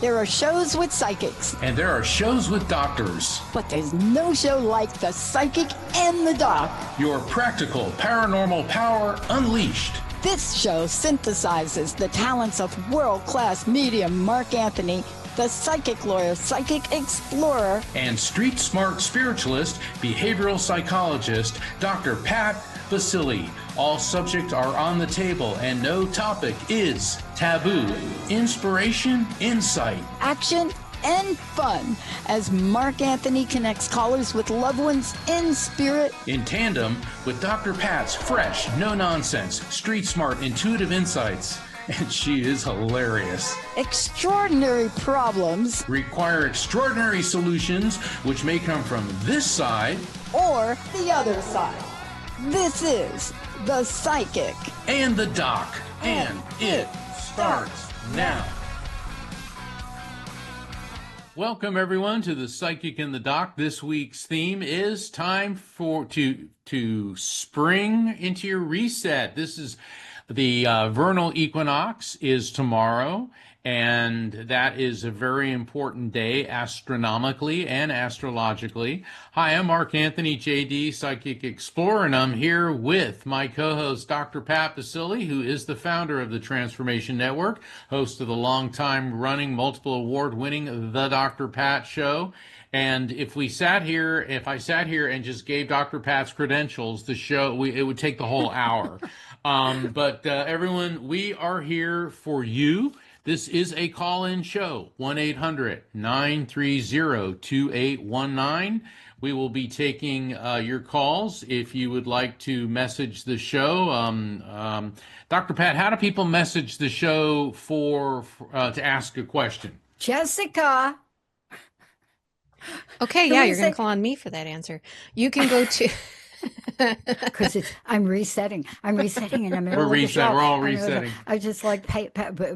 There are shows with psychics. And there are shows with doctors. But there's no show like The Psychic and the Doc. Your practical paranormal power unleashed. This show synthesizes the talents of world-class medium Mark Anthony, the psychic lawyer, psychic explorer, and street smart spiritualist, behavioral psychologist, Dr. Pat Baccili. All subjects are on the table and no topic is taboo. Inspiration, insight, action, and fun as Mark Anthony connects callers with loved ones in spirit. In tandem with Dr. Pat's fresh, no-nonsense, street smart, intuitive insights. And she is hilarious. Extraordinary problems require extraordinary solutions, which may come from this side or the other side. This is The Psychic and the Doc, and it starts now. Welcome everyone to The Psychic and the Doc. This week's theme is time to spring into your reset. This is the vernal equinox is tomorrow, and that is a very important day astronomically and astrologically. Hi, I'm Mark Anthony, JD, Psychic Explorer, and I'm here with my co-host, Dr. Pat Baccili, who is the founder of the Transformation Network, host of the long-time-running, multiple award-winning The Dr. Pat Show. And if I sat here and just gave Dr. Pat's credentials, the show, it would take the whole hour. But everyone, we are here for you. This is a call-in show, 1-800-930-2819. We will be taking your calls if you would like to message the show. Dr. Pat, how do people message the show to ask a question? Jessica. Okay, yeah, you're going to call on me for that answer. You can go to... Because I'm resetting in the middle of the show. We're all resetting. I just like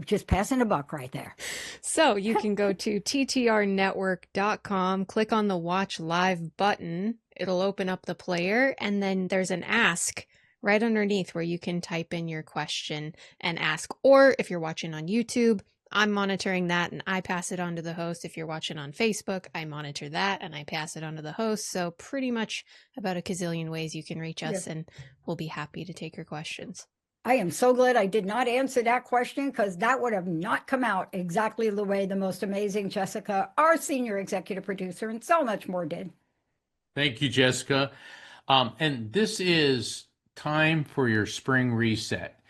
just passing a buck right there. So you can go to ttrnetwork.com, click on the watch live button. It'll open up the player, and then there's an ask right underneath where you can type in your question and ask. Or if you're watching on YouTube, I'm monitoring that and I pass it on to the host. If you're watching on Facebook, I monitor that and I pass it on to the host. So pretty much about a gazillion ways you can reach us, and we'll be happy to take your questions. I am so glad I did not answer that question, because that would have not come out exactly the way the most amazing Jessica, our senior executive producer, and so much more did. Thank you, Jessica. And this is time for your spring reset.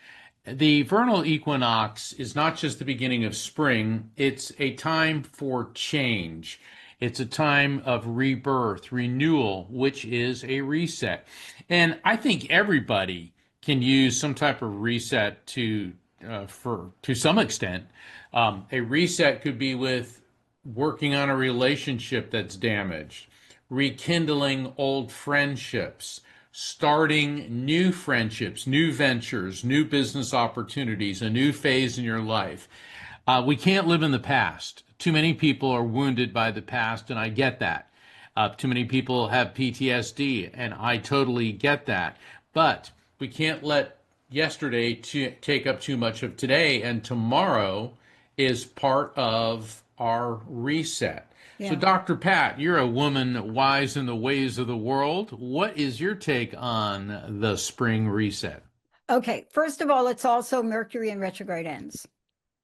The vernal equinox is not just the beginning of spring, it's a time for change. It's a time of rebirth, renewal, which is a reset. And I think everybody can use some type of reset to some extent. A reset could be with working on a relationship that's damaged, rekindling old friendships, starting new friendships, new ventures, new business opportunities, a new phase in your life. We can't live in the past. Too many people are wounded by the past, and I get that. Too many people have PTSD, and I totally get that. But we can't let yesterday take up too much of today, and tomorrow is part of our reset. Yeah. So, Dr. Pat, you're a woman wise in the ways of the world. What is your take on the spring reset? Okay, first of all, it's also Mercury in retrograde ends.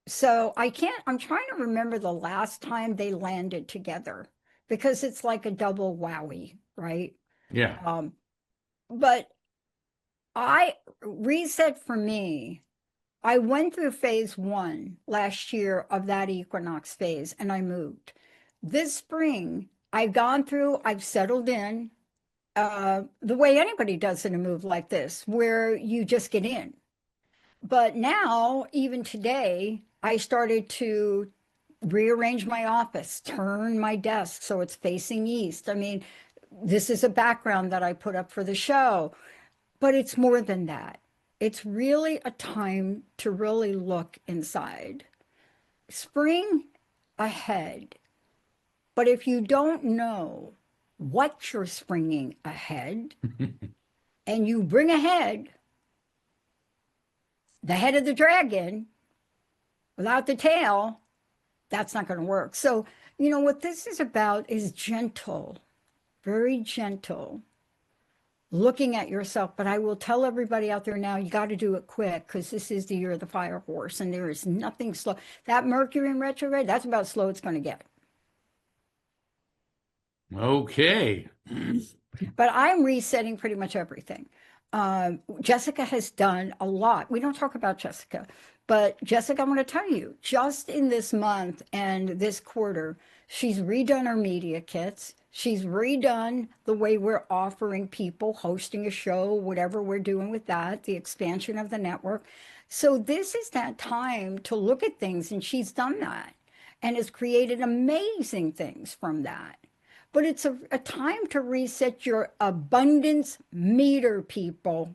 So I'm trying to remember the last time they landed together, because it's like a double wowie, right? Yeah. But reset for me, I went through phase 1 last year of that equinox phase, and I moved. This spring, I've settled in the way anybody does in a move like this, where you just get in. But now, even today, I started to rearrange my office, turn my desk so it's facing east. I mean, this is a background that I put up for the show, but it's more than that. It's really a time to really look inside. Spring ahead. But if you don't know what you're springing ahead, and you bring ahead the head of the dragon without the tail, That's not going to work. So, you know, what this is about is gentle, very gentle looking at yourself. But I will tell everybody out there now, you got to do it quick because this is the year of the fire horse and there is nothing slow. That Mercury in retrograde, that's about slow it's going to get. Okay. But I'm resetting pretty much everything. Jessica has done a lot. We don't talk about Jessica, but Jessica, I'm going to tell you, just in this month and this quarter, she's redone our media kits. She's redone the way we're offering people, hosting a show, whatever we're doing with that, the expansion of the network. So this is that time to look at things, and she's done that and has created amazing things from that. But it's a time to reset your abundance meter, people.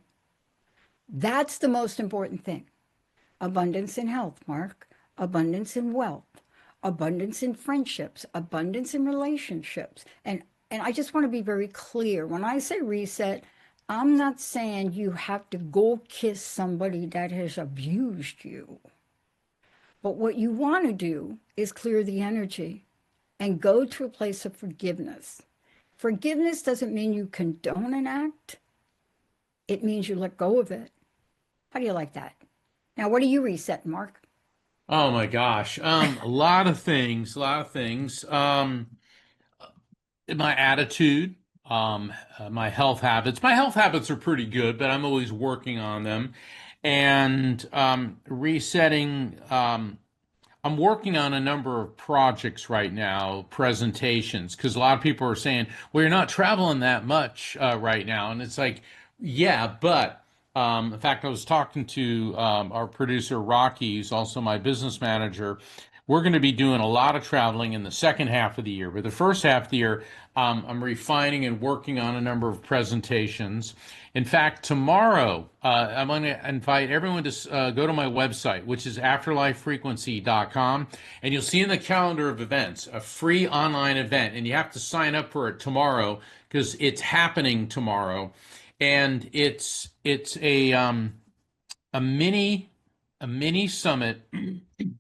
That's the most important thing. Abundance in health, Mark. Abundance in wealth. Abundance in friendships. Abundance in relationships. And I just want to be very clear. When I say reset, I'm not saying you have to go kiss somebody that has abused you. But what you want to do is clear the energy and go to a place of forgiveness. Forgiveness doesn't mean you condone an act. It means you let go of it. How do you like that? Now, what do you reset, Mark? Oh my gosh. A lot of things, a lot of things. My attitude, my health habits. My health habits are pretty good, but I'm always working on them. And resetting, I'm working on a number of projects right now, presentations, because a lot of people are saying, well, you're not traveling that much right now. And it's like, yeah, but in fact, I was talking to our producer, Rocky, who's also my business manager. We're going to be doing a lot of traveling in the second half of the year. But the first half of the year, I'm refining and working on a number of presentations. In fact, tomorrow, I'm going to invite everyone to go to my website, which is afterlifefrequency.com, and you'll see in the calendar of events a free online event, and you have to sign up for it tomorrow because it's happening tomorrow, and it's a mini a mini summit,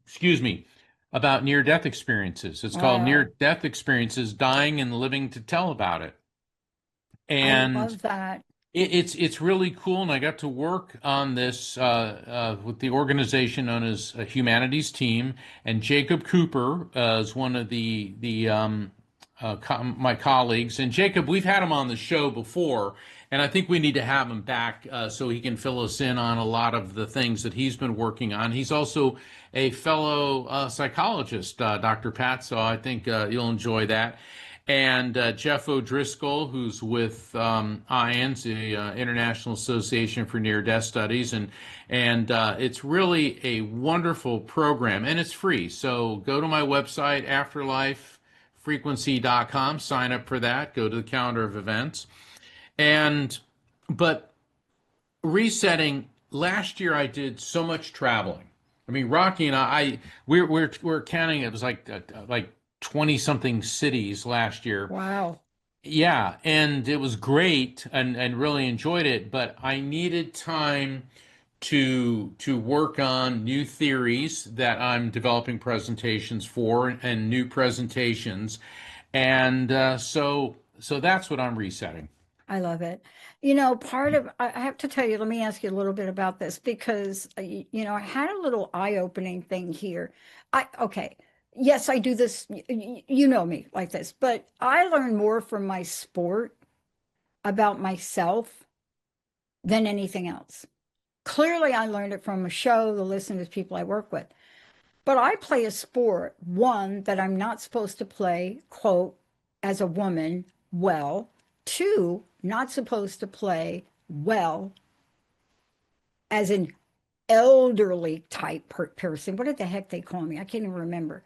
excuse me, about near death experiences. It's called Near Wow, Death Experiences: Dying and Living to Tell About It. I And love that. it's really cool, and I got to work on this with the organization known as Humanities Team, and Jacob Cooper is one of my colleagues. And Jacob, we've had him on the show before, and I think we need to have him back so he can fill us in on a lot of the things that he's been working on. He's also a fellow psychologist, Dr. Pat, so I think you'll enjoy that. And Jeff O'Driscoll, who's with IANS, the International Association for Near Death Studies, and it's really a wonderful program, and it's free. So go to my website, afterlifefrequency.com, sign up for that, go to the calendar of events. And but resetting, last year I did so much traveling. I mean, Rocky and we're counting, it was like 20 something cities last year. Wow. Yeah, and it was great, and really enjoyed it, but I needed time to work on new theories that I'm developing presentations for, and new presentations. And so that's what I'm resetting. I love it. You know, part of, I have to tell you, let me ask you a little bit about this because, you know, I had a little eye-opening thing here. Okay, yes, I do this, you know me like this, but I learn more from my sport about myself than anything else. Clearly, I learned it from a show, the listeners, people I work with. But I play a sport, one, that I'm not supposed to play, quote, as a woman, well. Two, not supposed to play well as an elderly type person. What the heck they call me? I can't even remember.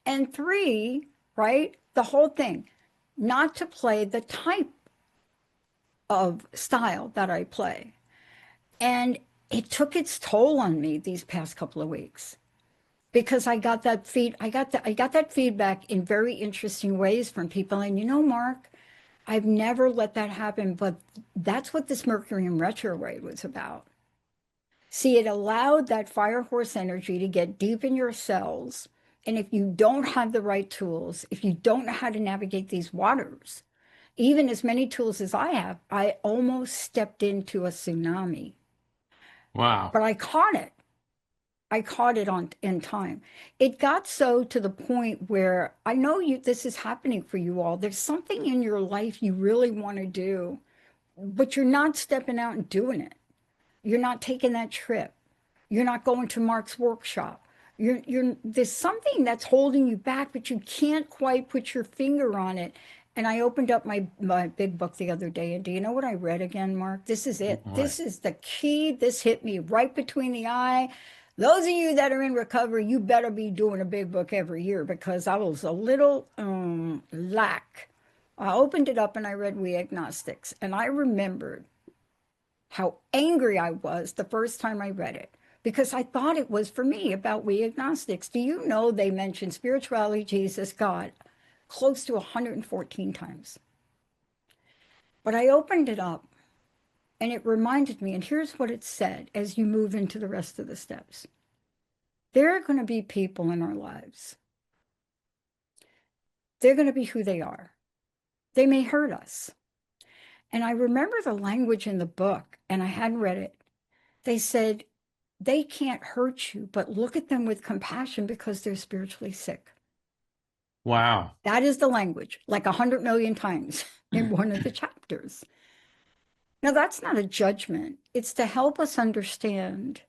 And three, right? The whole thing, not to play the type of style that I play. And it took its toll on me these past couple of weeks because I got that feedback in very interesting ways from people. And you know, Mark, I've never let that happen, but that's what this Mercury in retrograde was about. See, it allowed that fire horse energy to get deep in your cells And if you don't have the right tools, if you don't know how to navigate these waters, even as many tools as I have, I almost stepped into a tsunami, Wow. but I caught it. I caught it on in time. It got so to the point where I know you this is happening for you all. There's something in your life you really want to do, but you're not stepping out and doing it. You're not taking that trip. You're not going to Mark's workshop. There's something that's holding you back, but you can't quite put your finger on it. And I opened up my big book the other day, and do you know what I read again, Mark? This is it. What? This is the key. This hit me right between the eye. Those of you that are in recovery, you better be doing a big book every year because I was a little lack. I opened it up and I read We Agnostics, and I remembered how angry I was the first time I read it because I thought it was for me about we agnostics. Do you know they mention spirituality, Jesus, God close to 114 times? But I opened it up and it reminded me, and here's what it said as you move into the rest of the steps. There are going to be people in our lives. They're going to be who they are. They may hurt us. And I remember the language in the book, and I hadn't read it. They said, they can't hurt you, but look at them with compassion because they're spiritually sick. Wow. That is the language, like 100 million times in one of the chapters. Now, that's not a judgment. It's to help us understand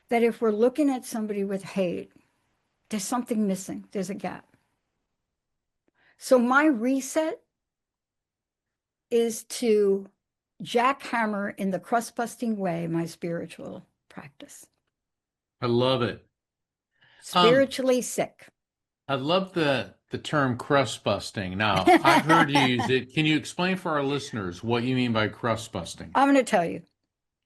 that if we're looking at somebody with hate, there's something missing, there's a gap. So my reset is to jackhammer in the crust busting way my spiritual practice. I love it. Spiritually sick. I love the term crust busting. Now, I've heard you use it. Can you explain for our listeners what you mean by crust busting? I'm going to tell you.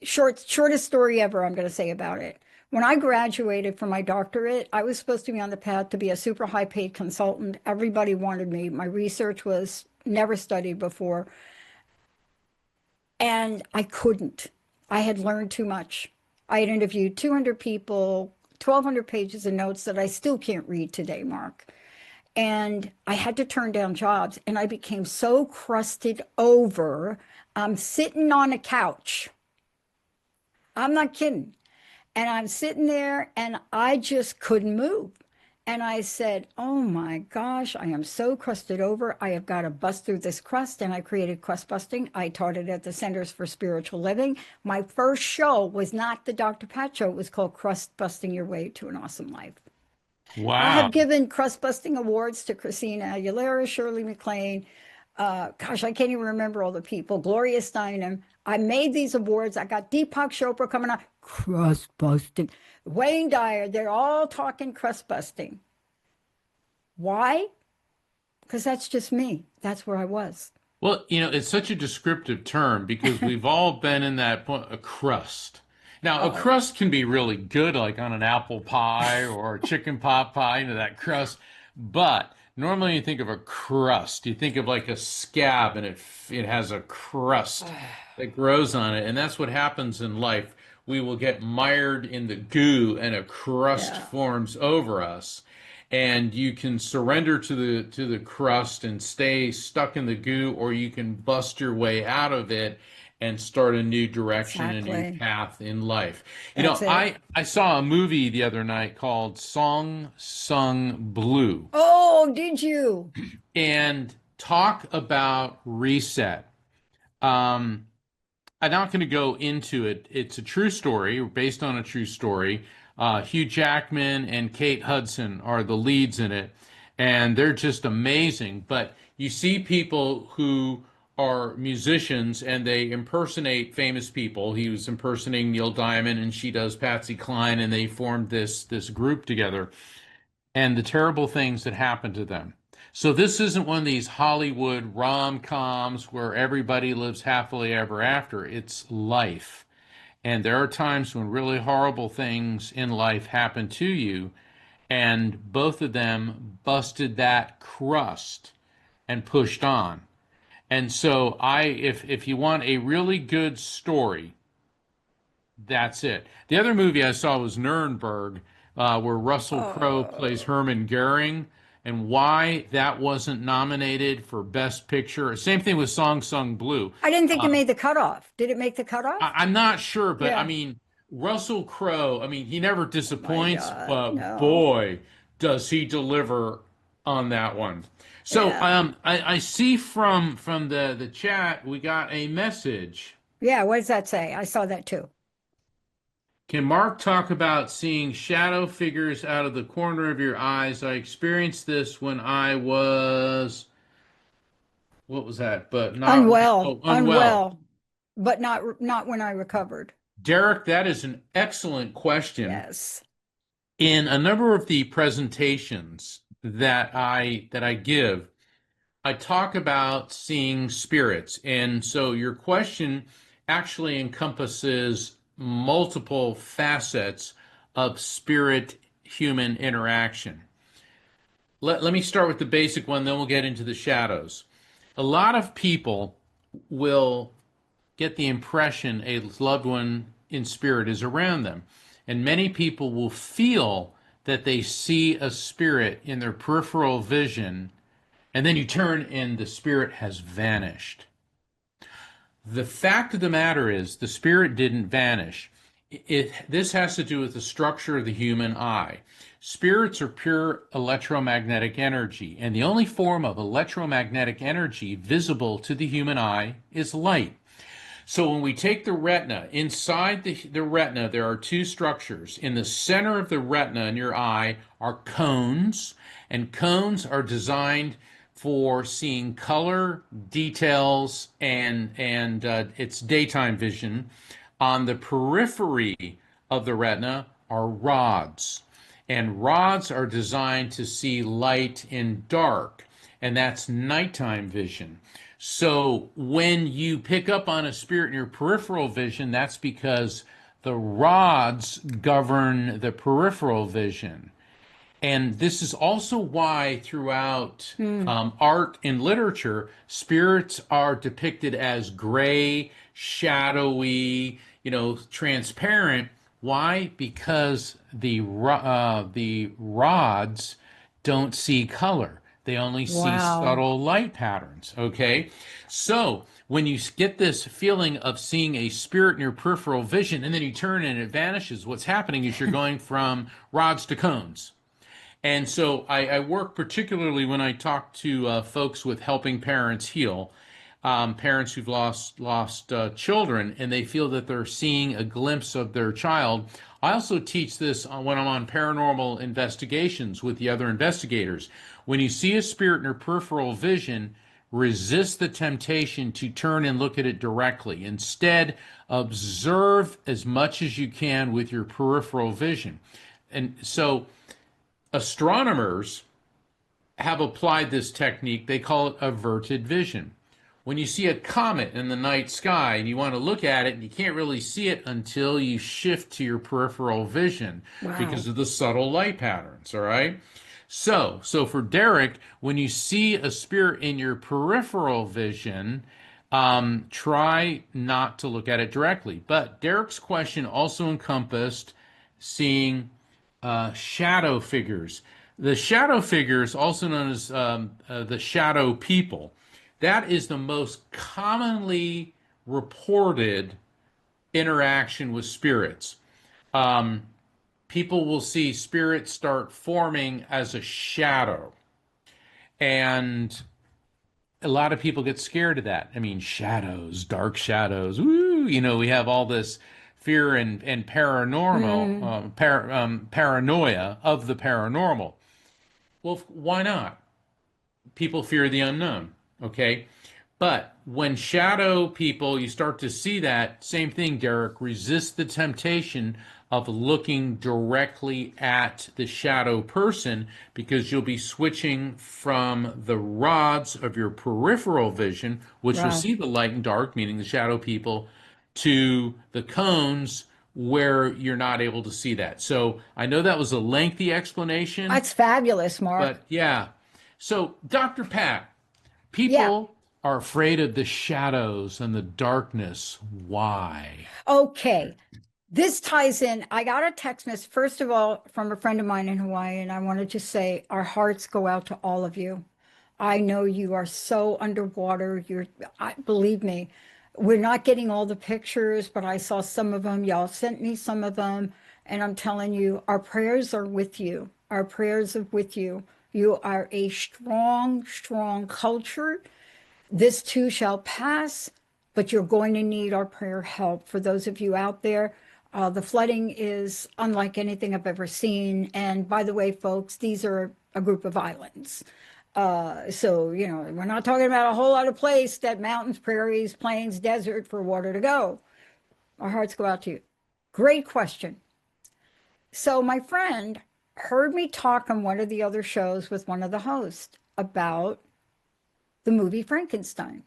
Shortest story ever I'm going to say about it. When I graduated from my doctorate, I was supposed to be on the path to be a super high paid consultant. Everybody wanted me. My research was never studied before. And I couldn't. I had learned too much. I had interviewed 200 people, 1,200 pages of notes that I still can't read today, Mark. And I had to turn down jobs. And I became so crusted over. I'm sitting on a couch. I'm not kidding. And I'm sitting there and I just couldn't move. And I said, oh my gosh, I am so crusted over. I have got to bust through this crust. And I created crust busting. I taught it at the Centers for Spiritual Living. My first show was not the Dr. Pat show. It was called Crust Busting Your Way to an Awesome Life. I Wow. have given crust busting awards to Christina Aguilera, Shirley MacLaine. Gosh, I can't even remember all the people. Gloria Steinem. I made these awards. I got Deepak Chopra coming out. Crust busting. Wayne Dyer. They're all talking crust busting. Why? Because that's just me. That's where I was. Well, it's such a descriptive term because we've all been in that point, a crust. Now, a Oh, crust can be really good, like on an apple pie or a chicken pot pie, that crust. But normally you think of a crust, you think of like a scab, and it has a crust that grows on it, and that's what happens in life. We will get mired in the goo, and a crust yeah, forms over us, and you can surrender to the crust and stay stuck in the goo, or you can bust your way out of it and start a new direction, a new exactly. path in life. That's it. I saw a movie the other night called Song Sung Blue, Oh, did you? and talk about reset. Um, I'm not going to go into it. It's a true story, based on a true story. Hugh Jackman and Kate Hudson are the leads in it, and they're just amazing. But you see people who are musicians and they impersonate famous people. He was impersonating Neil Diamond, and she does Patsy Cline, and they formed this group together, and the terrible things that happened to them. So this isn't one of these Hollywood rom-coms where everybody lives happily ever after. It's life. And there are times when really horrible things in life happen to you, and both of them busted that crust and pushed on. And so if you want a really good story, that's it. The other movie I saw was Nuremberg, where Russell Crowe plays Oh, Herman Goering, and why that wasn't nominated for Best Picture. Same thing with Song Sung Blue. I didn't think it Um, made the cutoff. Did it make the cutoff? I'm not sure, but I Yeah. mean, Russell Crowe, I mean, he never Oh my disappoints, God. but No. boy, does he deliver on that one. So Yeah. I see from the chat we got a message. Yeah. What does that say? I saw that too. Can Mark talk about seeing shadow figures out of the corner of your eyes? I experienced this when I was, what was that? But not, Unwell, oh, unwell. unwell, but not when I recovered. Derek, that is an excellent question. Yes. In a number of the presentations that I give, I talk about seeing spirits. And so your question actually encompasses multiple facets of spirit human interaction. Let me start with the basic one, then we'll get into the shadows. A lot of people will get the impression a loved one in spirit is around them. And many people will feel that they see a spirit in their peripheral vision, and then you turn and the spirit has vanished. The fact of the matter is, the spirit didn't vanish. This has to do with the structure of the human eye. Spirits are pure electromagnetic energy, and the only form of electromagnetic energy visible to the human eye is light. So when we take the retina, inside the retina, there are two structures. In the center of the retina in your eye are cones, and cones are designed for seeing color, details, and it's daytime vision. On the periphery of the retina are rods, and rods are designed to see light and dark, and that's nighttime vision. So when you pick up on a spirit in your peripheral vision, that's because the rods govern the peripheral vision. And this is also why throughout Hmm. art and literature, spirits are depicted as gray, shadowy, transparent. Why? Because the rods don't see color. They only see Wow. subtle light patterns. Okay, so when you get this feeling of seeing a spirit in your peripheral vision, and then you turn and it vanishes, what's happening is you're going from rods to cones. And so I work particularly when I talk to folks with helping parents heal, parents who've lost children, and they feel that they're seeing a glimpse of their child. I also teach this when I'm on paranormal investigations with the other investigators. When you see a spirit in your peripheral vision, resist the temptation to turn and look at it directly. Instead, observe as much as you can with your peripheral vision. And so astronomers have applied this technique. They call it averted vision. When you see a comet in the night sky and you want to look at it, and you can't really see it until you shift to your peripheral vision because Wow. of the subtle light patterns, all right? So for Derek, when you see a spirit in your peripheral vision, try not to look at it directly. But Derek's question also encompassed seeing shadow figures. The shadow figures, also known as the shadow people, that is the most commonly reported interaction with spirits. Um, People will see spirits start forming as a shadow, and a lot of people get scared of that. I mean, shadows, dark shadows. Woo, we have all this fear and paranormal, Hmm. paranoia of the paranormal. Well, why not? People fear the unknown. Okay. But when shadow people, you start to see that same thing, Derek, resist the temptation of looking directly at the shadow person because you'll be switching from the rods of your peripheral vision, which will Wow. see the light and dark, meaning the shadow people, to the cones where you're not able to see that. So I know that was a lengthy explanation, That's fabulous, Mark. but yeah. So, Dr. Pat, Yeah. people are afraid of the shadows and the darkness. Why? Okay. This ties in. I got a text message, first of all, from a friend of mine in Hawaii, and I wanted to say our hearts go out to all of you. I know you are so underwater. Believe me, we're not getting all the pictures, but I saw some of them. Y'all sent me some of them, and I'm telling you, our prayers are with you. Our prayers are with you. You are a strong, strong culture. This too shall pass, but you're going to need our prayer help. For those of you out there, the flooding is unlike anything I've ever seen. And by the way, folks, these are a group of islands. So, we're not talking about a whole lot of place that mountains, prairies, plains, desert for water to go. Our hearts go out to you. Great question. So, my friend heard me talk on one of the other shows with one of the hosts about the movie Frankenstein.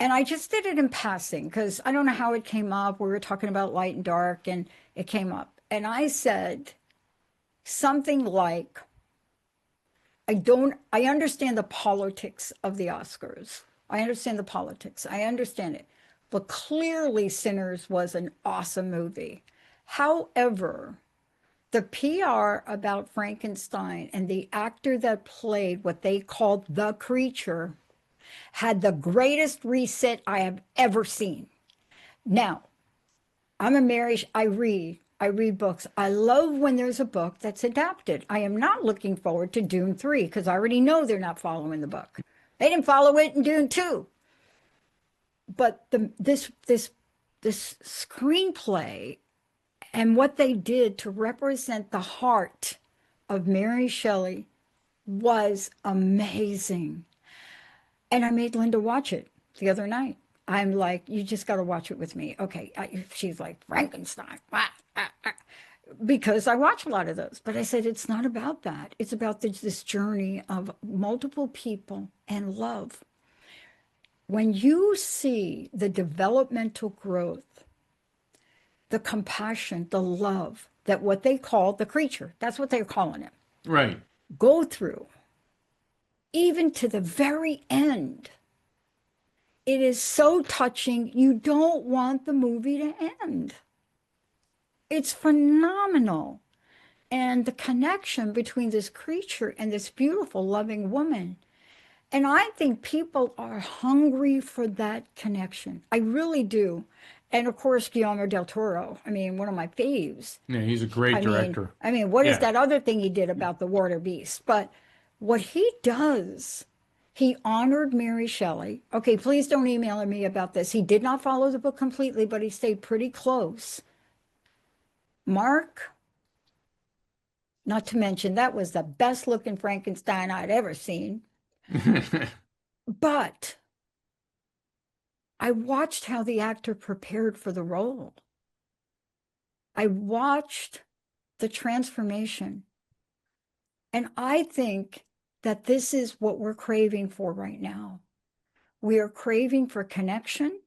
And I just did it in passing because I don't know how it came up. We were talking about light and dark, and it came up. And I said something like, I understand the politics of the Oscars. I understand the politics. I understand it. But clearly, Sinners was an awesome movie. However, the PR about Frankenstein and the actor that played what they called the creature had the greatest reset I have ever seen. Now, I'm a marriage, I read books. I love when there's a book that's adapted. I am not looking forward to Dune 3 because I already know they're not following the book. They didn't follow it in Dune 2. But this screenplay and what they did to represent the heart of Mary Shelley was amazing. And I made Linda watch it the other night. I'm like, you just got to watch it with me. Okay. She's like, Frankenstein. Because I watch a lot of those. But I said, it's not about that. It's about this journey of multiple people and love. When you see the developmental growth, the compassion, the love, that what they call the creature, that's what they're calling it, Right. go through, even to the very end, it is so touching. You don't want the movie to end. It's phenomenal. And the connection between this creature and this beautiful, loving woman. And I think people are hungry for that connection. I really do. And of course, Guillermo del Toro, I mean, one of my faves. Yeah, he's a great director. What is Yeah. that other thing he did about the water beast? But what he does, he honored Mary Shelley. Okay, please don't email me about this. He did not follow the book completely, but he stayed pretty close. Mark, not to mention, that was the best looking Frankenstein I'd ever seen. But I watched how the actor prepared for the role. I watched the transformation. And I think that this is what we're craving for right now. We are craving for connection.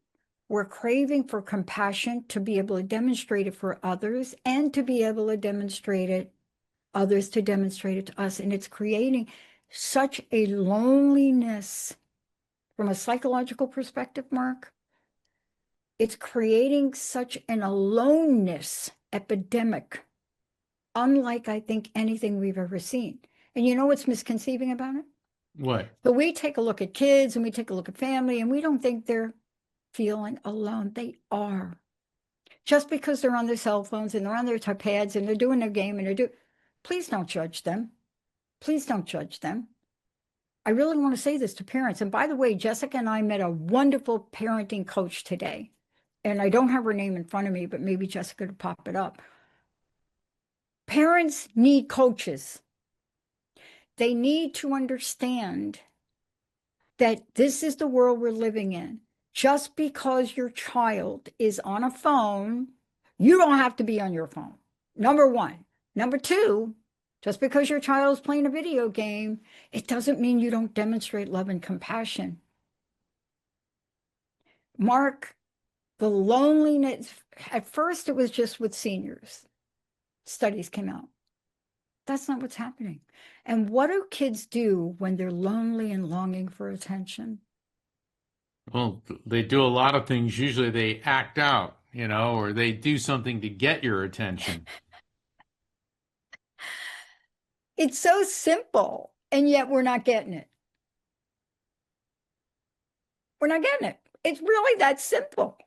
We're craving for compassion to be able to demonstrate it for others and to be able to demonstrate it, others to demonstrate it to us. And it's creating such a loneliness from a psychological perspective, Mark. It's creating such an aloneness epidemic, unlike I think anything we've ever seen. And you know what's misconceiving about it? What? So we take a look at kids and we take a look at family and we don't think they're feeling alone. They are. Just because they're on their cell phones and they're on their pads and they're doing their game and please don't judge them. Please don't judge them. I really want to say this to parents. And by the way, Jessica and I met a wonderful parenting coach today. And I don't have her name in front of me, but maybe Jessica could pop it up. Parents need coaches. They need to understand that this is the world we're living in. Just because your child is on a phone, you don't have to be on your phone. Number one. Number two, just because your child is playing a video game, it doesn't mean you don't demonstrate love and compassion. Mark, the loneliness, at first it was just with seniors. Studies came out. That's not what's happening. And what do kids do when they're lonely and longing for attention? Well, they do a lot of things. Usually they act out. or they do something to get your attention. It's so simple, and yet we're not getting it. We're not getting it. It's really that simple.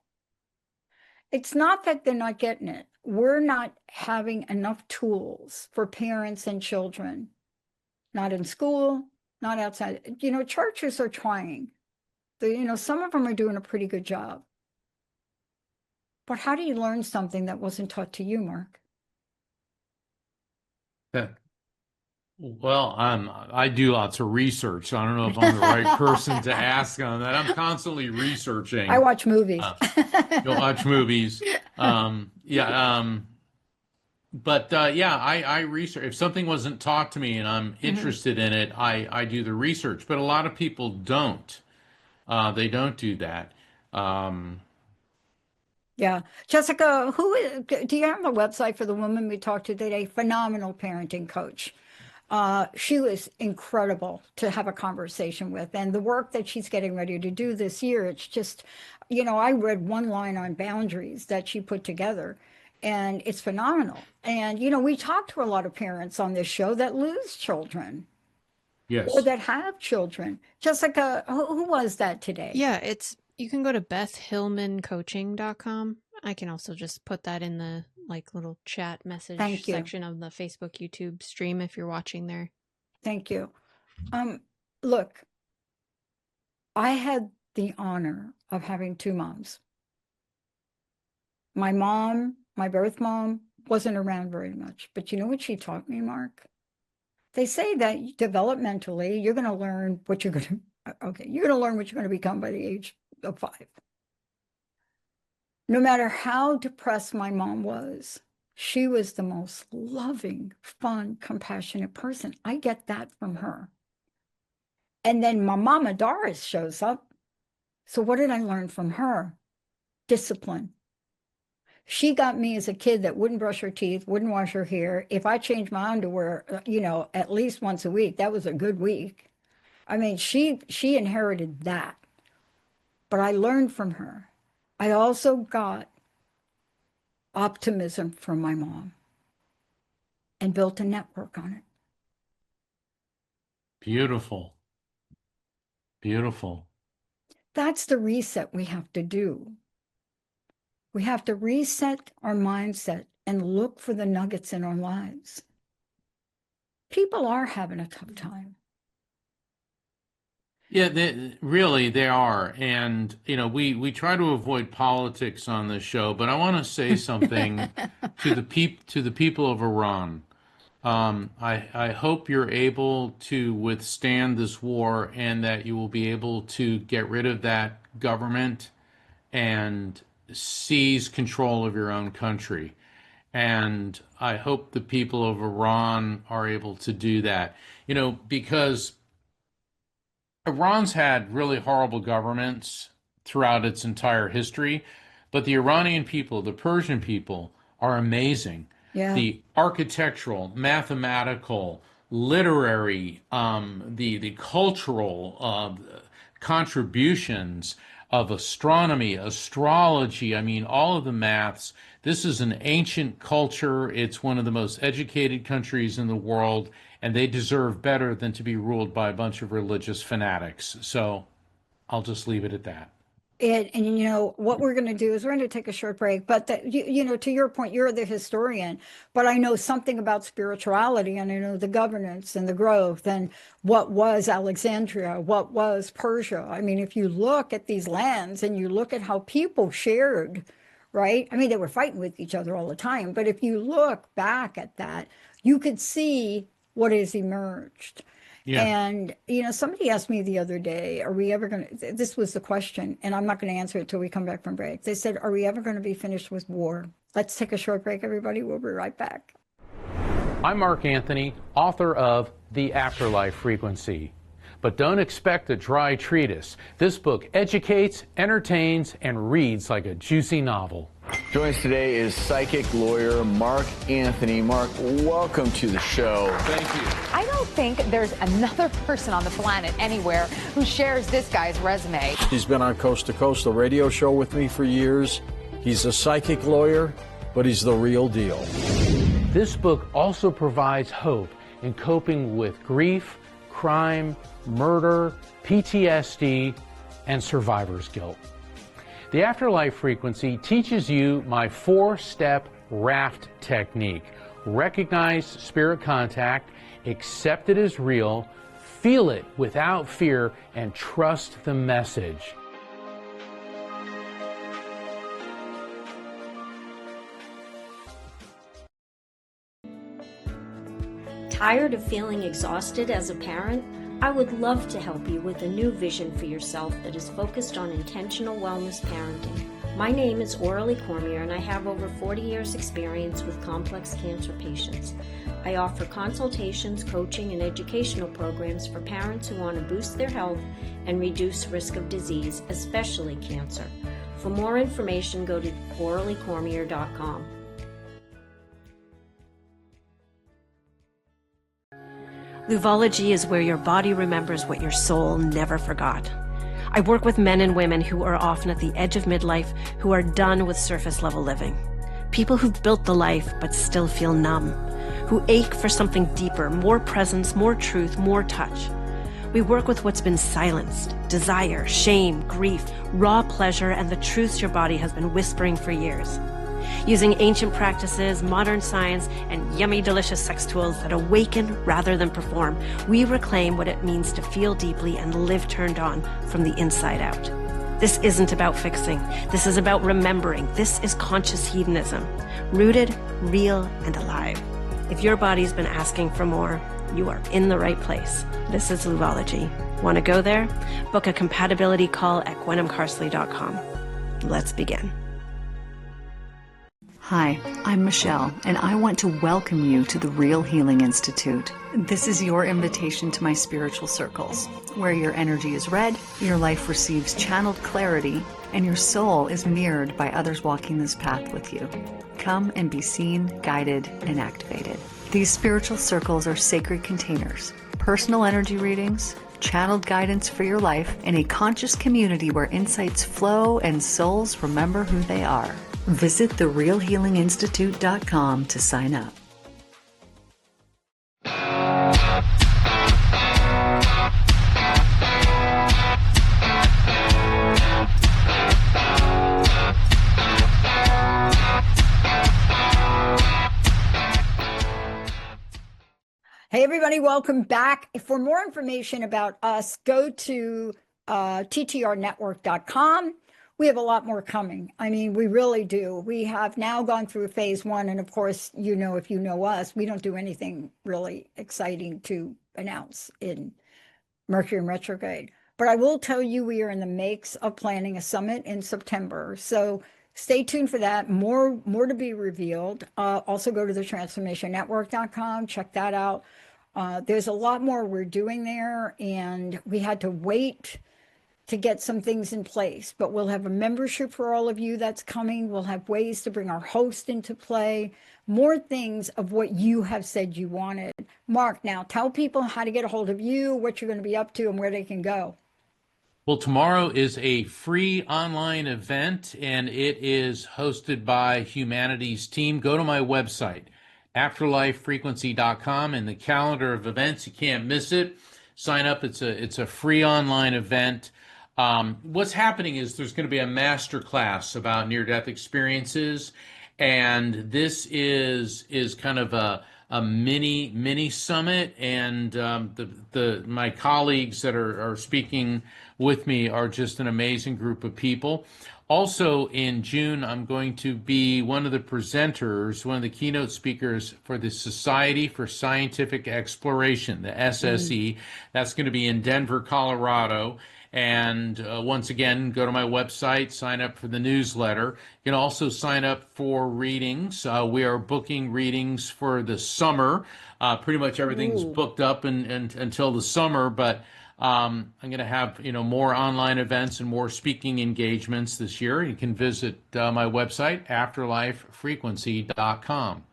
It's not that they're not getting it. We're not having enough tools for parents and children, not in school, not outside. Churches are trying. Some of them are doing a pretty good job. But how do you learn something that wasn't taught to you, Mark? Well, I do lots of research, so I don't know if I'm the right person to ask on that. I'm constantly researching. I watch movies. You'll watch movies. I research. If something wasn't taught to me and I'm interested in it, I do the research. But a lot of people don't. They don't do that. Yeah. Jessica, do you have a website for the woman we talked to today? Phenomenal parenting coach. She was incredible to have a conversation with. And the work that she's getting ready to do this year, it's just, I read one line on boundaries that she put together, and it's phenomenal. And, we talk to a lot of parents on this show that lose children. Yes. Or that have children. Jessica, who was that today? Yeah, you can go to bethhillmancoaching.com. I can also just put that in the little chat message section of the Facebook YouTube stream if you're watching there. Thank you. Look, I had the honor of having two moms. My mom, my birth mom, wasn't around very much, but you know what she taught me, Mark? They say that developmentally, you're going to learn what you're going to become by the age of 5. No matter how depressed my mom was, she was the most loving, fun, compassionate person. I get that from her. And then my mama Doris shows up. So what did I learn from her? Discipline. She got me as a kid that wouldn't brush her teeth, wouldn't wash her hair. If I changed my underwear, at least once a week, that was a good week. I mean, she inherited that. But I learned from her. I also got optimism from my mom and built a network on it. Beautiful. Beautiful. That's the reset we have to do. We have to reset our mindset and look for the nuggets in our lives. People are having a tough time. Yeah, they are. And, we try to avoid politics on this show, but I want to say something to the people of Iran. I hope you're able to withstand this war and that you will be able to get rid of that government and seize control of your own country. And I hope the people of Iran are able to do that, because Iran's had really horrible governments throughout its entire history, but the Iranian people, the Persian people, are amazing. Yeah. The architectural, mathematical, literary, the cultural contributions of astronomy, astrology, I mean, all of the maths. This is an ancient culture. It's one of the most educated countries in the world, and they deserve better than to be ruled by a bunch of religious fanatics. So I'll just leave it at that. What we're going to do is we're going to take a short break, but to your point, you're the historian, but I know something about spirituality, and I know the governance and the growth and what was Alexandria, what was Persia. I mean, if you look at these lands and you look at how people shared, right? I mean, they were fighting with each other all the time, but if you look back at that, you could see what has emerged. Yeah. And, somebody asked me the other day, are we ever going to, this was the question, and I'm not going to answer it till we come back from break. They said, are we ever going to be finished with war? Let's take a short break, everybody. We'll be right back. I'm Mark Anthony, author of The Afterlife Frequency. But don't expect a dry treatise. This book educates, entertains, and reads like a juicy novel. Joining us today is psychic lawyer Mark Anthony. Mark, welcome to the show. Thank you. I don't think there's another person on the planet anywhere who shares this guy's resume. He's been on Coast to Coast, a radio show with me for years. He's a psychic lawyer, but he's the real deal. This book also provides hope in coping with grief, crime, murder, PTSD, and survivor's guilt. The Afterlife Frequency teaches you my 4-step RAFT technique. Recognize spirit contact, accept it as real, feel it without fear, and trust the message. Tired of feeling exhausted as a parent? I would love to help you with a new vision for yourself that is focused on intentional wellness parenting. My name is Orly Cormier, and I have over 40 years' experience with complex cancer patients. I offer consultations, coaching, and educational programs for parents who want to boost their health and reduce risk of disease, especially cancer. For more information, go to orlycormier.com. Luvology is where your body remembers what your soul never forgot. I work with men and women who are often at the edge of midlife, who are done with surface level living. People who've built the life but still feel numb, who ache for something deeper, more presence, more truth, more touch. We work with what's been silenced: desire, shame, grief, raw pleasure, and the truths your body has been whispering for years. Using ancient practices, modern science, and yummy, delicious sex tools that awaken rather than perform, we reclaim what it means to feel deeply and live turned on from the inside out. This isn't about fixing. This is about remembering. This is conscious hedonism, rooted, real, and alive. If your body's been asking for more, you are in the right place. This is Luvology. Want to go there? Book a compatibility call at gwenamcarsley.com. Let's begin. Hi, I'm Michelle, and I want to welcome you to the Real Healing Institute. This is your invitation to my spiritual circles, where your energy is read, your life receives channeled clarity, and your soul is mirrored by others walking this path with you. Come and be seen, guided, and activated. These spiritual circles are sacred containers, personal energy readings, channeled guidance for your life, and a conscious community where insights flow and souls remember who they are. Visit therealhealinginstitute.com to sign up. Hey, everybody, welcome back. For more information about us, go to ttrnetwork.com. We have a lot more coming. I mean, we really do. We have now gone through phase 1. And of course, you know, if you know us, we don't do anything really exciting to announce in Mercury in retrograde. But I will tell you, we are in the makes of planning a summit in September. So stay tuned for that. More to be revealed. Also go to the transformationnetwork.com. Check that out. There's a lot more we're doing there, and we had to wait to get some things in place, but we'll have a membership for all of you that's coming. We'll have ways to bring our host into play, more things of what you have said you wanted. Mark, now tell people how to get a hold of you, what you're going to be up to, and where they can go. Well, tomorrow is a free online event, and it is hosted by Humanity's team. Go to my website, afterlifefrequency.com, and the calendar of events. You can't miss it. Sign up. It's a free online event. What's happening is there's going to be a master class about near-death experiences, and this is kind of a mini summit. And my colleagues that are speaking with me are just an amazing group of people. Also in June, I'm going to be one of the presenters, one of the keynote speakers for the Society for Scientific Exploration, the SSE. That's going to be in Denver, Colorado. And once again, go to my website, sign up for the newsletter. You can also sign up for readings. We are booking readings for the summer. Pretty much everything's booked up until the summer, but I'm going to have more online events and more speaking engagements this year. You can visit my website, afterlifefrequency.com.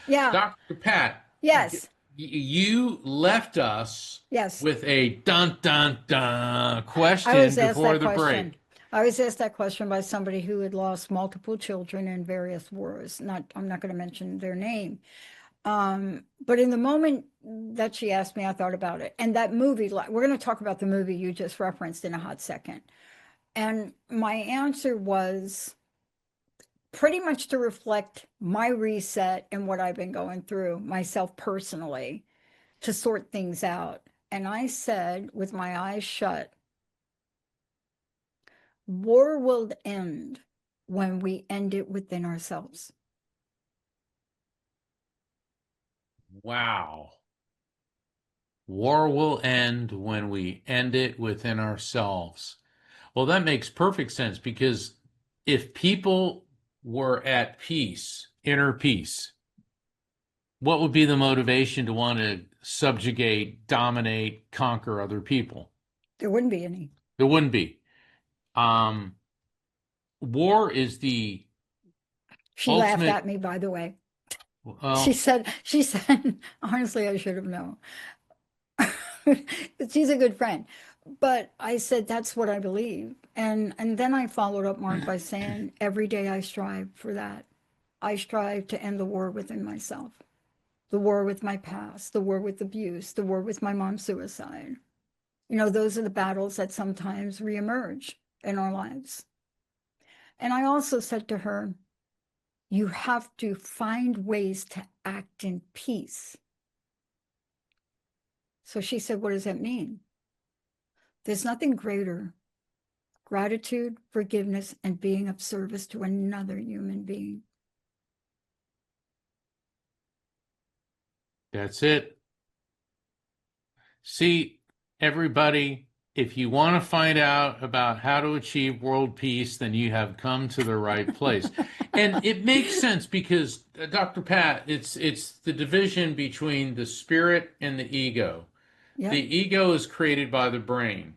Yeah. Dr. Pat. Yes. You left us yes. with a dun-dun-dun question before the break. I was asked that question by somebody who had lost multiple children in various wars. I'm not going to mention their name. But in the moment that she asked me, I thought about it. And that movie, we're going to talk about the movie you just referenced in a hot second. And my answer was pretty much to reflect my reset and what I've been going through myself personally to sort things out. And I said, with my eyes shut, war will end when we end it within ourselves. Wow. War will end when we end it within ourselves. Well, that makes perfect sense, because if people were at peace, inner peace, what would be the motivation to want to subjugate, dominate, conquer other people? There wouldn't be any. There wouldn't be. Um, War is the She laughed ultimate. at me, by the way. Well, She said, honestly, I should have known. She's a good friend. But I said, that's what I believe. And then I followed up, Mark, by saying, every day I strive for that. I strive to end the war within myself, the war with my past, the war with abuse, the war with my mom's suicide. You know, those are the battles that sometimes reemerge in our lives. And I also said to her, you have to find ways to act in peace. So she said, what does that mean? There's nothing greater. Gratitude, forgiveness, and being of service to another human being. that's it. See, everybody, if you want to find out about how to achieve world peace, then you have come to the right place. And it makes sense because, Dr. Pat, it's the division between the spirit and the ego. Yep. The ego is created by the brain,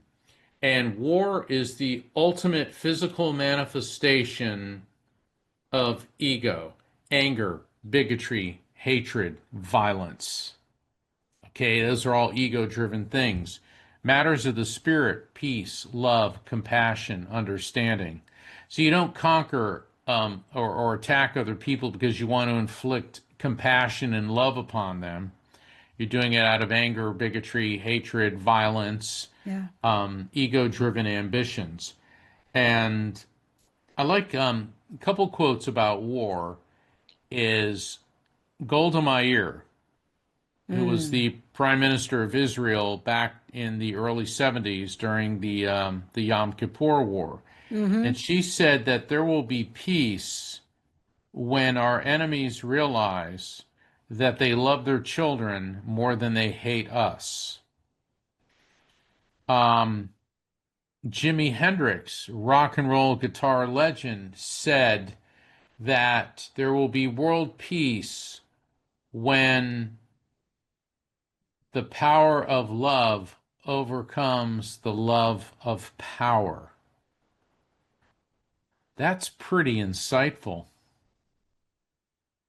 and war is the ultimate physical manifestation of ego, anger, bigotry, hatred, violence. Okay, those are all ego-driven things. Matters of the spirit, peace, love, compassion, understanding. So you don't conquer or attack other people because you want to inflict compassion and love upon them. You're doing it out of anger, bigotry, hatred, violence, Yeah. Ego-driven ambitions. And I like a couple quotes about war is Golda Meir, who was the prime minister of Israel back in the early 70s during the Yom Kippur War. And she said that there will be peace when our enemies realize that they love their children more than they hate us. Jimi Hendrix, rock and roll guitar legend, said that there will be world peace when the power of love overcomes the love of power. That's pretty insightful.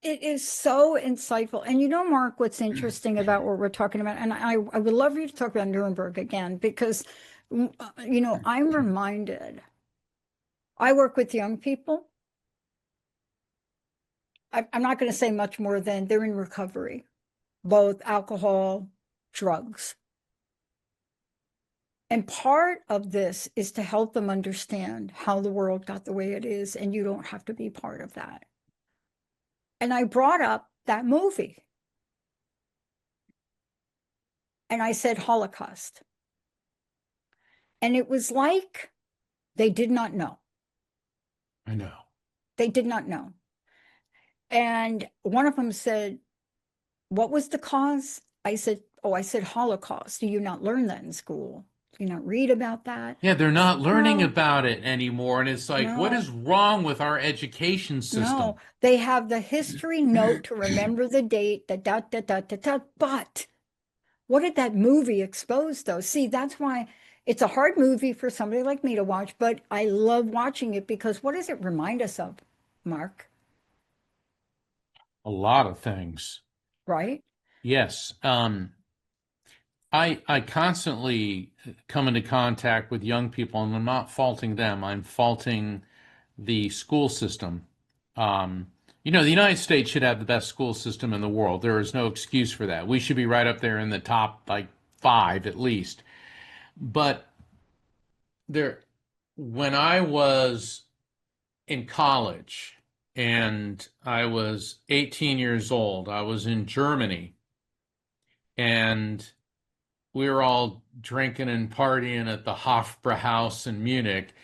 It is so insightful. And you know, Mark, what's interesting about what we're talking about, and I would love you to talk about Nuremberg again, because, you know, I'm reminded, I work with young people. I'm not going to say much more than they're in recovery, both alcohol, drugs. And part of this is to help them understand how the world got the way it is, and you don't have to be part of that. And I brought up that movie. And I said Holocaust. And it was like they did not know. I know. They did not know. And one of them said, what was the cause? I said, Holocaust. Do you not learn that in school? Do you not read about that? Yeah, they're not learning No. about it anymore. And it's like, what No. is wrong with our education system? No, they have the history note to remember the date, but what did that movie expose, though? See, that's why it's a hard movie for somebody like me to watch, but I love watching it because what does it remind us of, Mark? A lot of things. Right? Yes. I constantly come into contact with young people, and I'm not faulting them. I'm faulting the school system. Um, the United States should have the best school system in the world. There is no excuse for that. We should be right up there in the top, like, five at least. But there, when I was in college and I was 18 years old, I was in Germany, and we were all drinking and partying at the Hofbrauhaus in Munich,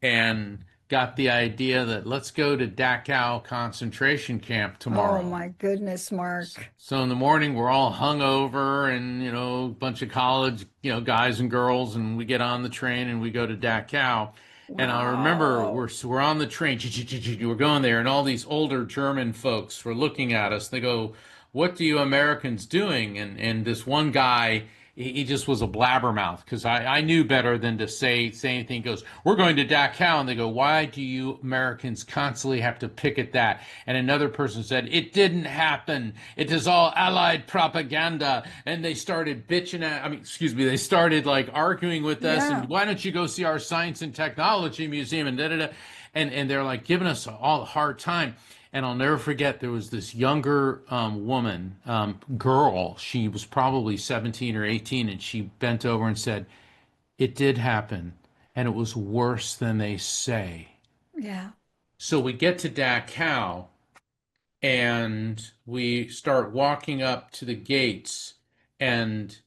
and got the idea that let's go to Dachau concentration camp Oh tomorrow. my goodness, Mark. So in the morning, we're all hungover, and a bunch of college, guys and girls, and we get on the train and we go to Dachau. And I remember Wow. we're on the train, we're going there, and all these older German folks were looking at us. They go, "What do you Americans doing?" And this one guy, he just was a blabbermouth, because I knew better than to say anything. He goes, "We're going to Dachau," and they go, "Why do you Americans constantly have to pick at that?" And another person said, "It didn't happen. It is all Allied propaganda." And they started they started like arguing with us. Yeah. And why don't you go see our science and technology museum and da da da, and they're like giving us all a hard time. And I'll never forget, there was this younger woman, girl. She was probably 17 or 18, and she bent over and said, "It did happen, and it was worse than they say." Yeah. So we get to Dachau, and we start walking up to the gates, and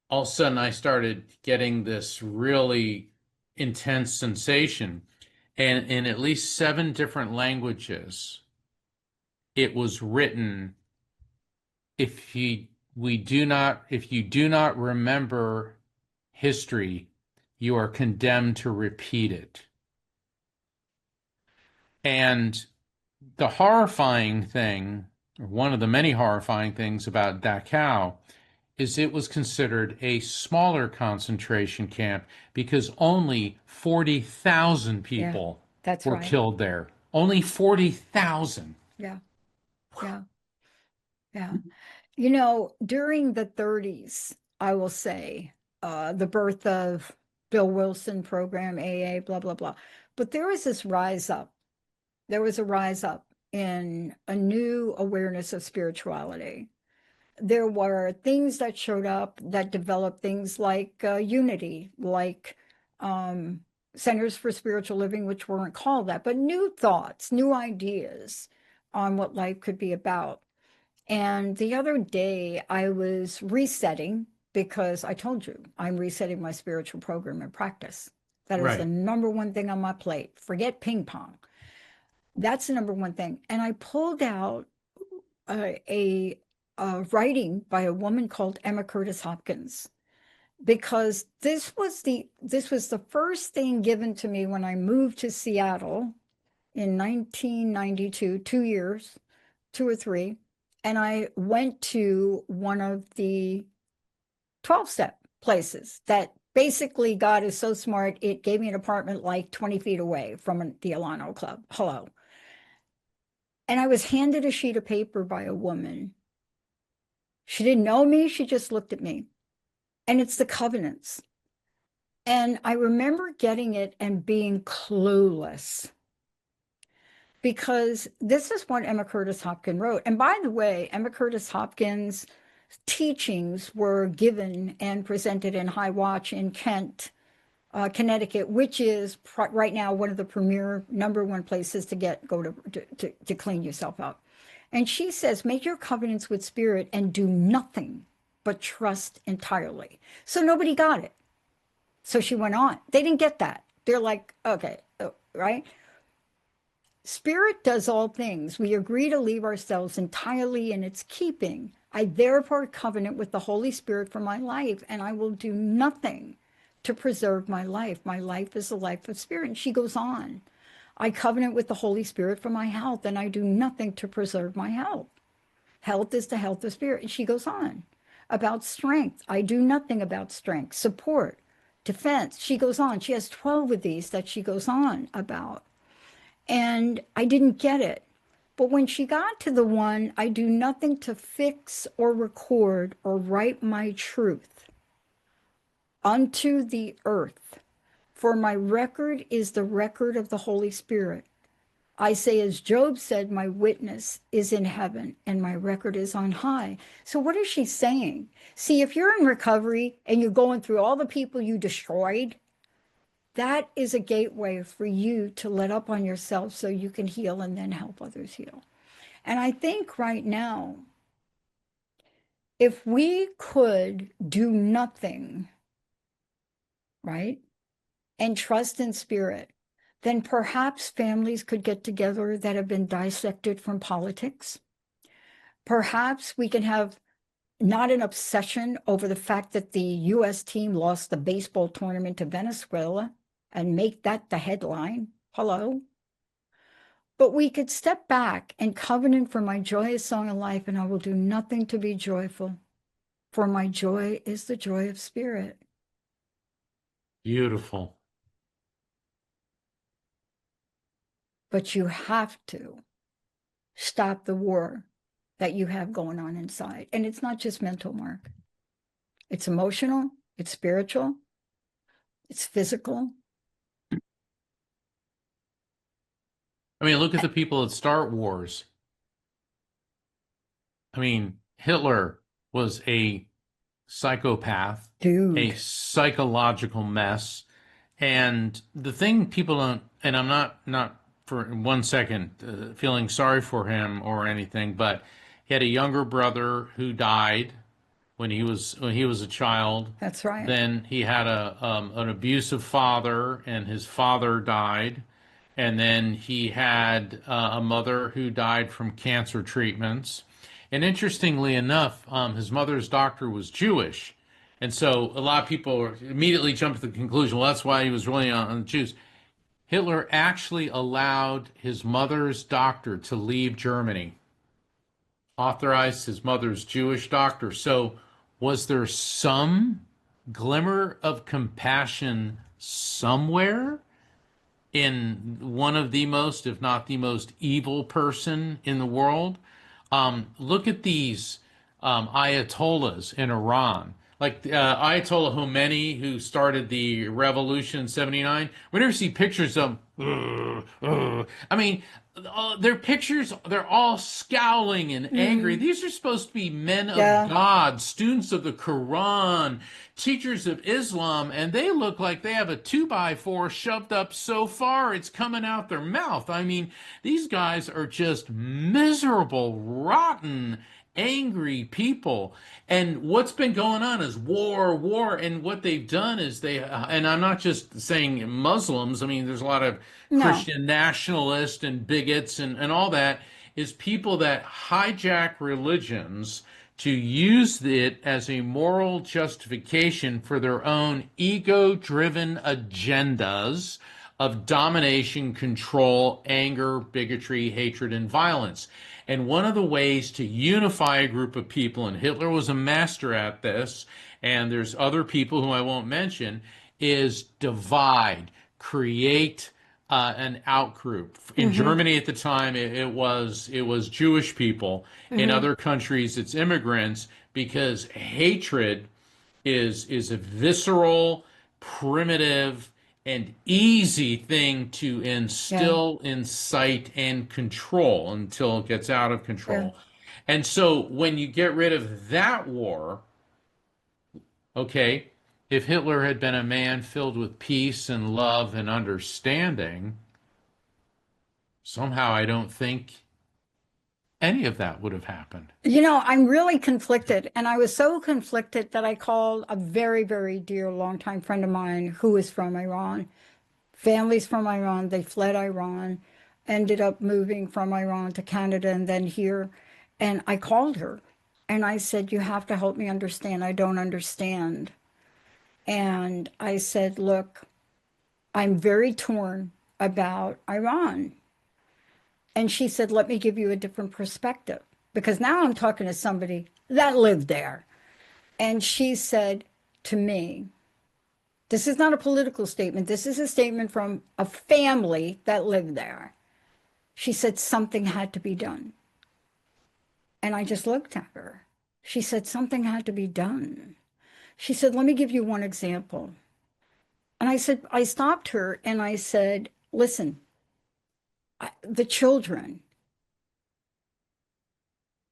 all of a sudden I started getting this really intense sensation, and in at least 7 different languages it was written, if you do not remember history, you are condemned to repeat it. And the horrifying thing, or one of the many horrifying things about Dachau, is it was considered a smaller concentration camp because only 40,000 Yeah. people That's were right. killed there. Only 40,000. Yeah. Yeah. Yeah. During the 30s, I will say, the birth of Bill Wilson program, AA, blah, blah, blah. But there was this rise up. There was a rise up in a new awareness of spirituality. There were things that showed up that developed things like unity, like centers for spiritual living, which weren't called that, but new thoughts, new ideas on what life could be about. And the other day I was resetting, because I told you I'm resetting my spiritual program and practice. That is the Right. number one thing on my plate. Forget ping pong. That's the number one thing. And I pulled out a writing by a woman called Emma Curtis Hopkins, because this was the first thing given to me when I moved to Seattle in 1992, 2 years, 2 or 3, and I went to one of the 12-step places that basically God is so smart, it gave me an apartment like 20 feet away from the Alano Club. Hello. And I was handed a sheet of paper by a woman. She didn't know me, she just looked at me. And it's the covenants. And I remember getting it and being clueless, because this is what Emma Curtis Hopkins wrote. And by the way, Emma Curtis Hopkins' teachings were given and presented in High Watch in Kent, Connecticut, which is right now one of the premier #1 places to go to clean yourself up. And she says, make your covenants with spirit and do nothing but trust entirely. So nobody got it. So she went on. They didn't get that. They're like, okay, right? Spirit does all things. We agree to leave ourselves entirely in its keeping. I therefore covenant with the Holy Spirit for my life, and I will do nothing to preserve my life. My life is a life of spirit. And she goes on. I covenant with the Holy Spirit for my health, and I do nothing to preserve my health. Health is the health of spirit. And she goes on about strength. I do nothing about strength, support, defense. She goes on. She has 12 of these that she goes on about. And I didn't get it. But when she got to the one, I do nothing to fix or record or write my truth, unto the earth. For my record is the record of the Holy Spirit. I say, as Job said, my witness is in heaven and my record is on high. So, what is she saying? See, if you're in recovery and you're going through all the people you destroyed, that is a gateway for you to let up on yourself so you can heal and then help others heal. And I think right now, if we could do nothing, right, and trust in spirit, then perhaps families could get together that have been dissected from politics. Perhaps we can have not an obsession over the fact that the US team lost the baseball tournament to Venezuela and make that the headline. Hello. But we could step back and covenant for my joyous song of life, and I will do nothing to be joyful, for my joy is the joy of spirit. Beautiful. But you have to stop the war that you have going on inside. And it's not just mental, Mark. It's emotional, it's spiritual, it's physical. I mean, look at the people that start wars. I mean, Hitler was a psychopath, Dude. a psychological mess. And the thing people don't, and I'm not for 1 second feeling sorry for him or anything, but he had a younger brother who died when he was a child. That's right. Then he had an abusive father, and his father died. And then he had a mother who died from cancer treatments. And interestingly enough, his mother's doctor was Jewish. And so a lot of people immediately jumped to the conclusion, well, that's why he was really on the Jews. Hitler actually allowed his mother's doctor to leave Germany, authorized his mother's Jewish doctor. So was there some glimmer of compassion somewhere in one of the most, if not the most evil person in the world? Look at these Ayatollahs in Iran. Like Ayatollah Khomeini, who started the revolution in '79. We never see pictures of I mean, their pictures, they're all scowling and angry. These are supposed to be men of God, students of the Quran, teachers of Islam, and they look like they have a 2x4 shoved up so far it's coming out their mouth. I mean, these guys are just miserable, rotten, angry people. And what's been going on is war. And what they've done is and I'm not just saying Muslims, I mean, there's a lot of Christian nationalists and bigots and all that, is people that hijack religions to use it as a moral justification for their own ego-driven agendas of domination, control, anger, bigotry, hatred, and violence. And one of the ways to unify a group of people, and Hitler was a master at this, and there's other people who I won't mention, is divide, create an outgroup. In Germany at the time, it was Jewish people. In other countries, it's immigrants, because hatred is a visceral, primitive, and easy thing to instill, incite, and control until it gets out of control. And so when you get rid of that war, okay, if Hitler had been a man filled with peace and love and understanding, somehow I don't think any of that would have happened. You know, I'm really conflicted. And I was so conflicted that I called a very, very dear longtime friend of mine who is from Iran. Families from Iran, they fled Iran, ended up moving from Iran to Canada and then here. And I called her and I said, you have to help me understand. I don't understand. And I said, look, I'm very torn about Iran. And she said, let me give you a different perspective, because now I'm talking to somebody that lived there. And she said to me, this is not a political statement. This is a statement from a family that lived there. She said something had to be done. And I just looked at her. She said something had to be done. She said, let me give you one example. And I said, I stopped her and I said, listen, the children,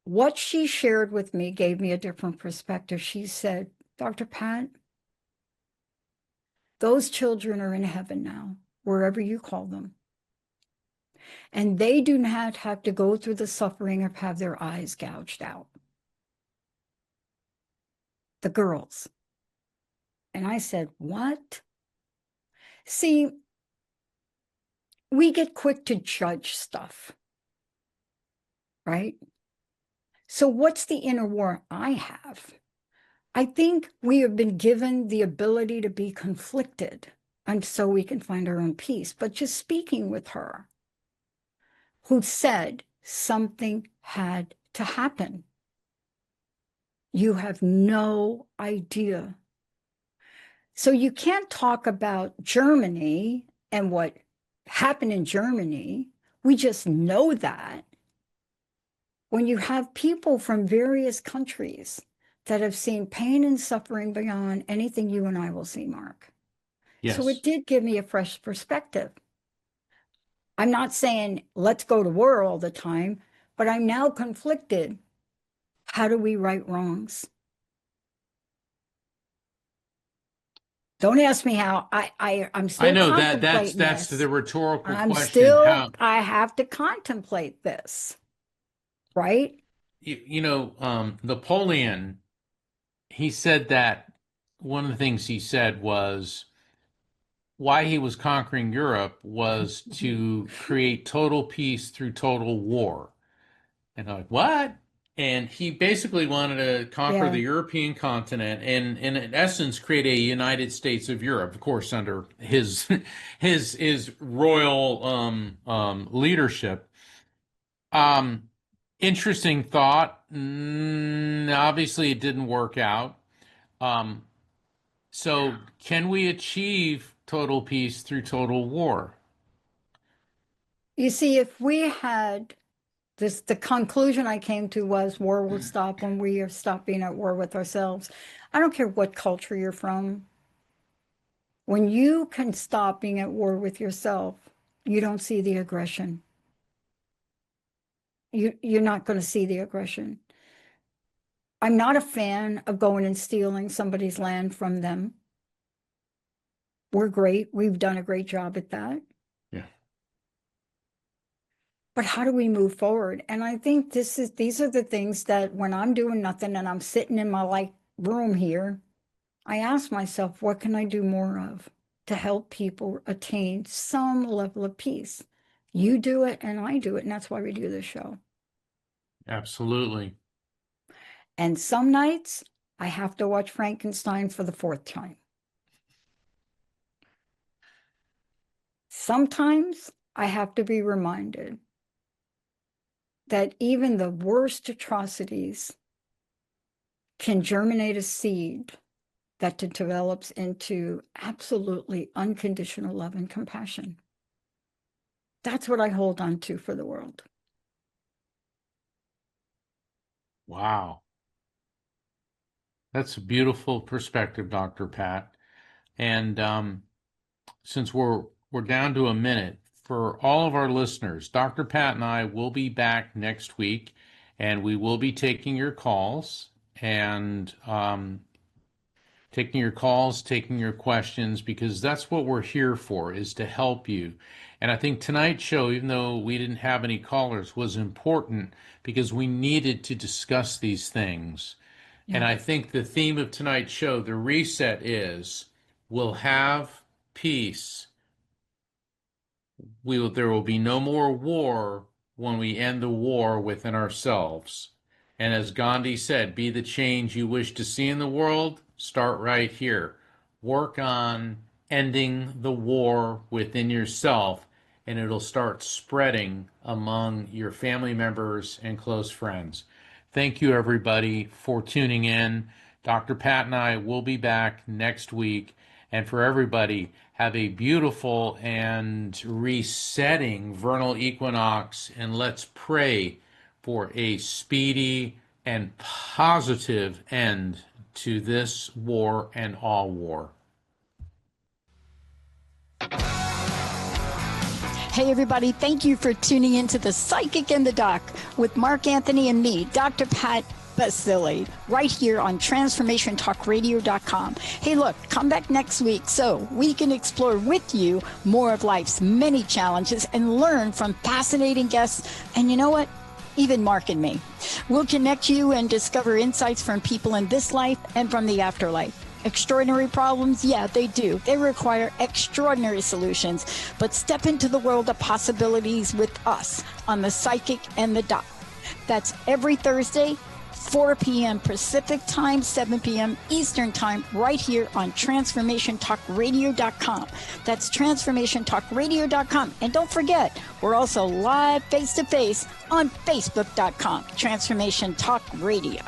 what she shared with me gave me a different perspective. She said, Dr. Pat, those children are in heaven now, wherever you call them. And they do not have to go through the suffering of have their eyes gouged out. The girls. And I said, what? See, we get quick to judge stuff, right? So what's the inner war I have? I think we have been given the ability to be conflicted, and so we can find our own peace. But just speaking with her, who said something had to happen. You have no idea. So you can't talk about Germany and what happened in Germany. We just know that. When you have people from various countries that have seen pain and suffering beyond anything you and I will see, Mark. Yes. So it did give me a fresh perspective. I'm not saying let's go to war all the time, but I'm now conflicted. How do we right wrongs? Don't ask me how. I'm still I know contemplating that's this. the rhetorical I'm question. still, I have to contemplate this, right? Napoleon, he said that one of the things he said was why he was conquering Europe was to create total peace through total war. And I'm like, what? And he basically wanted to conquer the Yeah. European continent and, in essence, create a United States of Europe, of course, under his his royal leadership. Um, Interesting thought. Obviously, it didn't work out. Um, so, can we achieve total peace through total war? You see, if we had this, the conclusion I came to was war will stop when we are stop being at war with ourselves. I don't care what culture you're from. When you can stop being at war with yourself, you don't see the aggression. You're not going to see the aggression. I'm not a fan of going and stealing somebody's land from them. We're great. We've done a great job at that. Yeah. But how do we move forward? And I think these are the things that when I'm doing nothing and I'm sitting in my room here, I ask myself, what can I do more of to help people attain some level of peace? You do it and I do it, and that's why we do this show. Absolutely. And some nights I have to watch Frankenstein for the fourth time. Sometimes I have to be reminded that even the worst atrocities can germinate a seed that develops into absolutely unconditional love and compassion. That's what I hold on to for the world. Wow. That's a beautiful perspective, Dr. Pat. And since we're down to a minute, for all of our listeners, Dr. Pat and I will be back next week, and we will be taking your calls and taking your questions, because that's what we're here for, is to help you. And I think tonight's show, even though we didn't have any callers, was important because we needed to discuss these things. And I think the theme of tonight's show, the reset, is we'll have peace. There will be no more war when we end the war within ourselves. And as Gandhi said, be the change you wish to see in the world. Start right here. Work on ending the war within yourself, and it'll start spreading among your family members and close friends. Thank you, everybody, for tuning in. Dr. Pat and I will be back next week. And for everybody, have a beautiful and resetting vernal equinox, and let's pray for a speedy and positive end to this war and all war. Hey, everybody, thank you for tuning into The Psychic and the Doc with Mark Anthony and me, Dr. Pat Baccili, right here on TransformationTalkRadio.com. Hey, look, come back next week so we can explore with you more of life's many challenges and learn from fascinating guests. And you know what? Even Mark and me. We'll connect you and discover insights from people in this life and from the afterlife. Extraordinary problems? Yeah, they do. They require extraordinary solutions. But step into the world of possibilities with us on The Psychic and the Doc. That's every Thursday, 4 p.m. Pacific Time, 7 p.m. Eastern Time, right here on TransformationTalkRadio.com. That's TransformationTalkRadio.com. And don't forget, we're also live face-to-face on Facebook.com, Transformation Talk Radio.